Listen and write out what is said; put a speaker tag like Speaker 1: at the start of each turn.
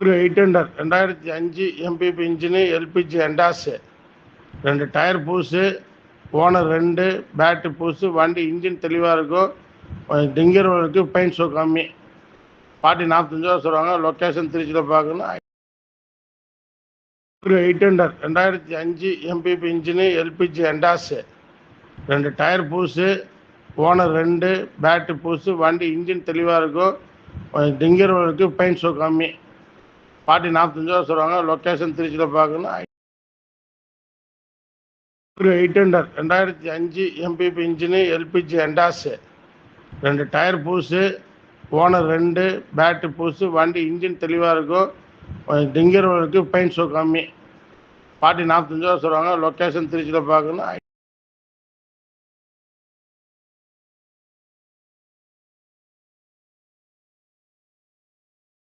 Speaker 1: ஒரு 800 2005 MPP engine LPG எண்டாஸு 2 tyre புதுசு, owner 2, battery புதுசு, வண்டி இன்ஜின் தெளிவாக இருக்கும். டிங்கர் இருக்குது, பெயிண்ட் ஷோ கம்மி. பார்ட்டி 45,000 சொல்கிறாங்க. லொக்கேஷன் திருச்சியில் பார்க்கணும். ஒரு 800 2005 எம்பிபி இன்ஜினு எல்பிஜி எண்டாஸு 2 டயர் புதுசு, ஓனர் 2, பேட்ரி புதுசு, வண்டி இன்ஜின் தெளிவாக இருக்கும். டிங்கர் இருக்குது, பெயிண்ட் ஷோ கம்மி. பார்ட்டி 45,000 சொல்கிறாங்க. லொக்கேஷன் திருச்சியில் பார்க்கணும். ஒரு 800 2005 எம்பிபி இன்ஜினு எல்பிஜி எண்டாஸு 2 டயர் புதுசு, ஓனர் 2, பேட்ரி புதுசு, வண்டி இன்ஜின் தெளிவாக இருக்கும். டிங்கர் இருக்குது, பெயிண்ட் ஷோ கம்மி. பார்ட்டி 45,000 சொல்கிறாங்க. லொக்கேஷன் திருச்சியில் பார்க்கணும்.